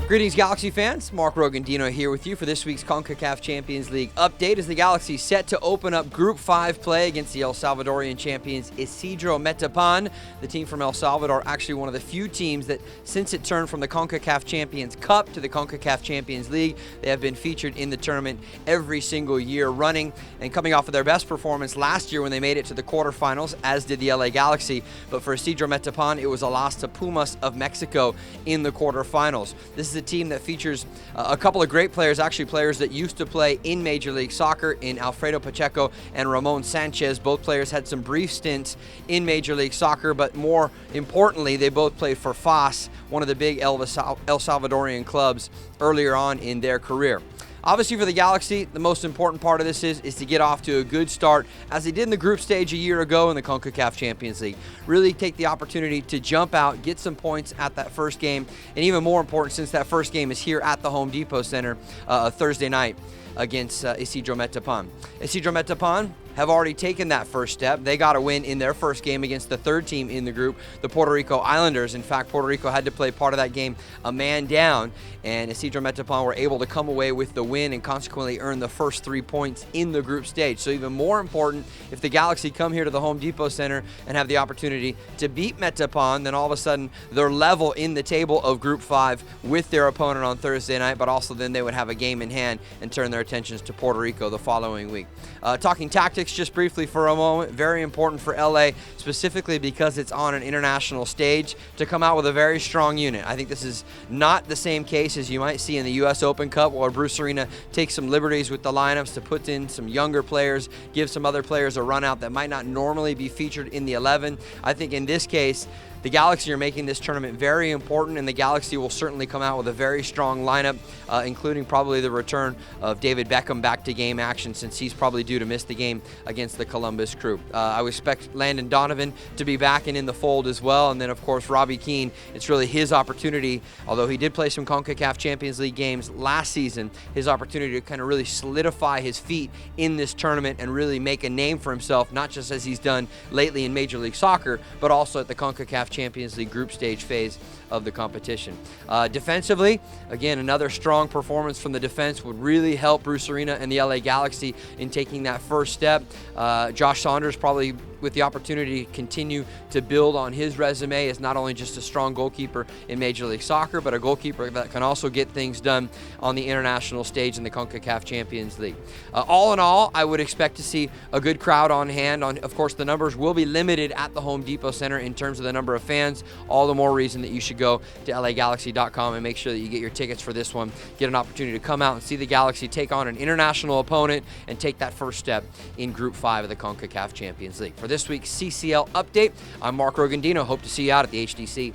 Greetings, Galaxy fans. Mark Rogandino here with you for this week's CONCACAF Champions League update as the Galaxy set to open up Group 5 play against the El Salvadorian champions Isidro Metapan. The team from El Salvador, actually one of the few teams that, since it turned from the CONCACAF Champions Cup to the CONCACAF Champions League, they have been featured in the tournament every single year running, and coming off of their best performance last year when they made it to the quarterfinals, as did the LA Galaxy. But for Isidro Metapan, it was a loss to Pumas of Mexico in the quarterfinals. This is a team that features a couple of great players, actually players that used to play in Major League Soccer, in Alfredo Pacheco and Ramon Sanchez. Both players had some brief stints in Major League Soccer, but more importantly, they both played for FAS, one of the big El Salvadorian clubs, earlier on in their career. Obviously for the Galaxy, the most important part of this is to get off to a good start, as they did in the group stage a year ago in the CONCACAF Champions League. Really take the opportunity to jump out, get some points at that first game, and even more important, since that first game is here at the Home Depot Center Thursday night against Isidro Metapan. Isidro Metapan have already taken that first step. They got a win in their first game against the third team in the group, the Puerto Rico Islanders. In fact, Puerto Rico had to play part of that game a man down, and Isidro Metapan were able to come away with the win and consequently earn the first 3 points in the group stage. So even more important, if the Galaxy come here to the Home Depot Center and have the opportunity to beat Metapan, then all of a sudden they're level in the table of Group 5 with their opponent on Thursday night, but also then they would have a game in hand and turn their attentions to Puerto Rico the following week. Talking tactics just briefly for a moment, very important for LA, specifically because it's on an international stage, to come out with a very strong unit. I think this is not the same case as you might see in the U.S. Open Cup, where Bruce Arena takes some liberties with the lineups to put in some younger players, give some other players a run out that might not normally be featured in the 11. I think in this case, the Galaxy are making this tournament very important, and the Galaxy will certainly come out with a very strong lineup, including probably the return of David Beckham back to game action, since he's probably due to miss the game against the Columbus Crew. I would expect Landon Donovan to be back and in the fold as well, and then of course Robbie Keane. It's really his opportunity, although he did play some CONCACAF Champions League games last season, his opportunity to kind of really solidify his feet in this tournament and really make a name for himself, not just as he's done lately in Major League Soccer, but also at the CONCACAF Champions League group stage phase of the competition. Defensively, again, another strong performance from the defense would really help Bruce Arena and the LA Galaxy in taking that first step. Josh Saunders probably with the opportunity to continue to build on his resume as not only just a strong goalkeeper in Major League Soccer, but a goalkeeper that can also get things done on the international stage in the CONCACAF Champions League. All in all, I would expect to see a good crowd on hand. Of course, the numbers will be limited at the Home Depot Center in terms of the number of fans. All the more reason that you should go to LAGalaxy.com and make sure that you get your tickets for this one. Get an opportunity to come out and see the Galaxy take on an international opponent and take that first step in Group 5 of the CONCACAF Champions League. For this week's CCL update, I'm Mark Rogandino. Hope to see you out at the HDC.